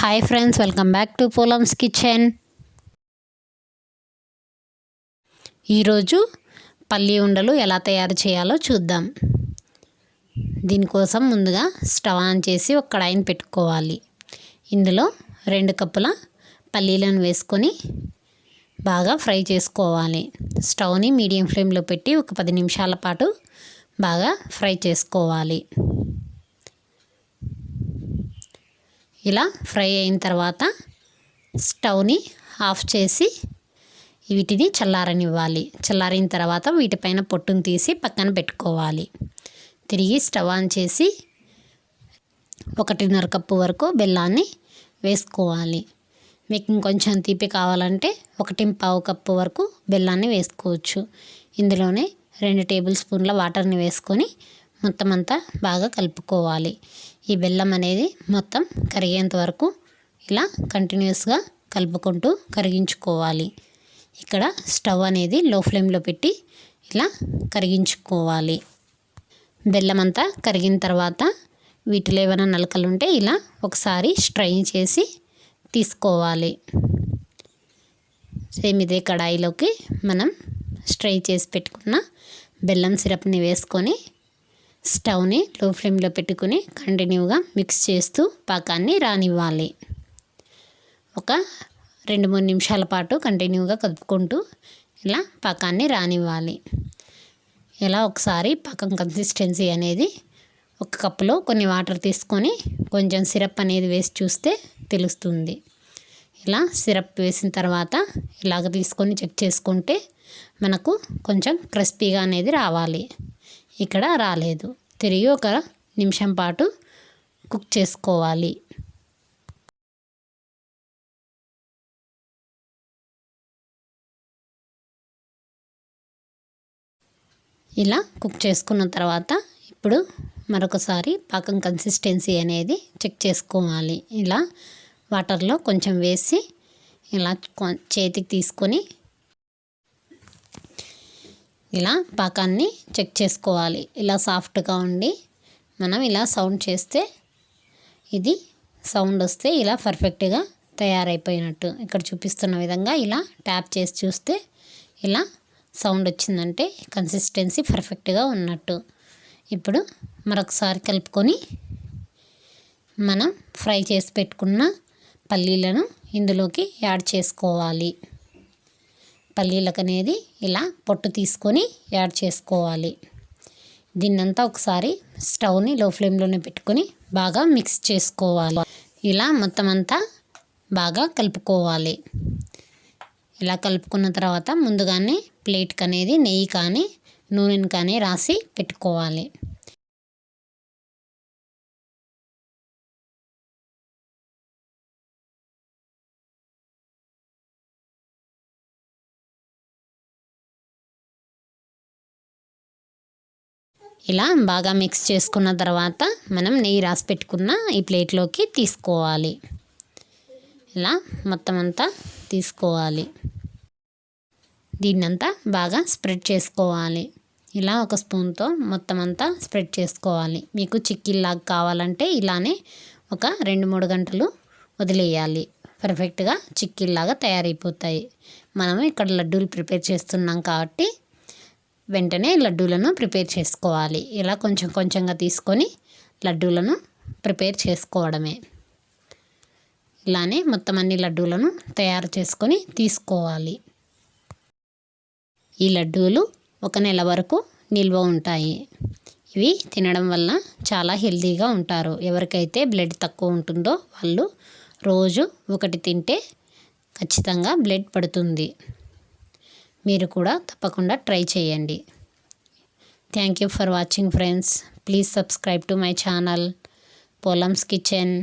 Hi friends, welcome back to Polam's kitchen. ఈరోజు పల్లి ఉండలు ఎలా తయారు చేయాలో చూద్దాం. దీనికోసం ముందుగా స్టవ్ ఆన్ చేసి ఒక కడాయిని పెట్టుకోవాలి. ఇందులో 2 కప్పుల పల్లీలను వేసుకొని బాగా ఫ్రై చేసుకోవాలి. స్టవ్ని మీడియం ఫ్లేమ్లో పెట్టి ఒక 10 నిమిషాల పాటు బాగా ఫ్రై చేసుకోవాలి. ఇలా ఫ్రై అయిన తర్వాత స్టవ్ని ఆఫ్ చేసి వీటిని చల్లారనివ్వాలి. చల్లారిన తర్వాత వీటిపైన పొట్టును తీసి పక్కన పెట్టుకోవాలి. తిరిగి స్టవ్ ఆన్ చేసి 1.5 కప్పు వరకు బెల్లాన్ని వేసుకోవాలి. మీకు ఇంకొంచెం తీపి కావాలంటే 1.5 కప్పు వరకు బెల్లాన్ని వేసుకోవచ్చు. ఇందులోనే 2 టేబుల్ స్పూన్ల వాటర్ని వేసుకొని మొత్తం అంతా బాగా కలుపుకోవాలి. ఈ బెల్లం అనేది మొత్తం కరిగేంత వరకు ఇలా కంటిన్యూస్గా కలుపుకుంటూ కరిగించుకోవాలి. ఇక్కడ స్టవ్ అనేది లో ఫ్లేమ్లో పెట్టి ఇలా కరిగించుకోవాలి. బెల్లం అంతా కరిగిన తర్వాత వీటిలో ఏమైనా నలకలు ఉంటే ఇలా ఒకసారి స్ట్రైన్ చేసి తీసుకోవాలి. సేమ్ ఇదే కడాయిలోకి మనం స్ట్రై చేసి పెట్టుకున్న బెల్లం సిరప్ని వేసుకొని స్టవ్ని లో ఫ్లేమ్లో పెట్టుకుని కంటిన్యూగా మిక్స్ చేస్తూ పాకాన్ని రానివ్వాలి. ఒక 2-3 నిమిషాల పాటు కంటిన్యూగా కలుపుకుంటూ ఇలా పాకాన్ని రానివ్వాలి. ఇలా ఒకసారి పాకం కన్సిస్టెన్సీ అనేది 1 కప్పులో కొన్ని వాటర్ తీసుకొని కొంచెం సిరప్ అనేది వేసి చూస్తే తెలుస్తుంది. ఇలా సిరప్ వేసిన తర్వాత ఇలాగ తీసుకొని చెక్ చేసుకుంటే మనకు కొంచెం క్రిస్పీగా అనేది రావాలి. ఇక్కడ రాలేదు. తిరిగి 1 నిమిషం పాటు కుక్ చేసుకోవాలి. ఇలా కుక్ చేసుకున్న తర్వాత ఇప్పుడు మరొకసారి పాకం కన్సిస్టెన్సీ అనేది చెక్ చేసుకోవాలి. ఇలా వాటర్లో కొంచెం వేసి ఇలా చేతికి తీసుకొని ఇలా పాకాన్ని చెక్ చేసుకోవాలి. ఇలా సాఫ్ట్గా ఉండి మనం ఇలా సౌండ్ చేస్తే ఇది సౌండ్ వస్తే ఇలా పర్ఫెక్ట్గా తయారైపోయినట్టు. ఇక్కడ చూపిస్తున్న విధంగా ఇలా ట్యాప్ చేసి చూస్తే ఇలా సౌండ్ వచ్చిందంటే కన్సిస్టెన్సీ పర్ఫెక్ట్గా ఉన్నట్టు. ఇప్పుడు మరొకసారి కలుపుకొని మనం ఫ్రై చేసి పెట్టుకున్న పల్లీలను ఇందులోకి యాడ్ చేసుకోవాలి. పల్లీలకు అనేది ఇలా పొట్టు తీసుకొని యాడ్ చేసుకోవాలి. దీన్నంతా ఒకసారి స్టవ్ని లో ఫ్లేమ్లోనే పెట్టుకొని బాగా మిక్స్ చేసుకోవాలి. ఇలా మొత్తం అంతా బాగా కలుపుకోవాలి. ఇలా కలుపుకున్న తర్వాత ముందుగానే ప్లేట్కి అనేది నెయ్యి కానీ నూనెని కానీ రాసి పెట్టుకోవాలి. ఇలా బాగా మిక్స్ చేసుకున్న తర్వాత మనం నెయ్యి రాసి పెట్టుకున్న ఈ ప్లేట్లోకి తీసుకోవాలి. ఇలా మొత్తం అంతా తీసుకోవాలి. దీన్నంతా బాగా స్ప్రెడ్ చేసుకోవాలి. ఇలా ఒక స్పూన్తో మొత్తం అంతా స్ప్రెడ్ చేసుకోవాలి. మీకు చిక్కీలాగా కావాలంటే ఇలానే ఒక 2-3 గంటలు వదిలేయాలి. పర్ఫెక్ట్గా చిక్కీలాగా తయారైపోతాయి. మనము ఇక్కడ లడ్డూలు ప్రిపేర్ చేస్తున్నాం కాబట్టి వెంటనే లడ్డూలను ప్రిపేర్ చేసుకోవాలి. ఇలా కొంచెం కొంచెంగా తీసుకొని లడ్డూలను ప్రిపేర్ చేసుకోవడమే. ఇలానే మొత్తం అన్ని లడ్డూలను తయారు చేసుకొని తీసుకోవాలి. ఈ లడ్డూలు 1 నెల వరకు నిల్వ ఉంటాయి. ఇవి తినడం వల్ల చాలా హెల్తీగా ఉంటారు. ఎవరికైతే బ్లడ్ తక్కువ ఉంటుందో వాళ్ళు రోజు 1 తింటే ఖచ్చితంగా బ్లడ్ పడుతుంది. మీరు కూడా తప్పకుండా ట్రై చేయండి. Thank you for watching friends. Please subscribe to my channel Polam's kitchen.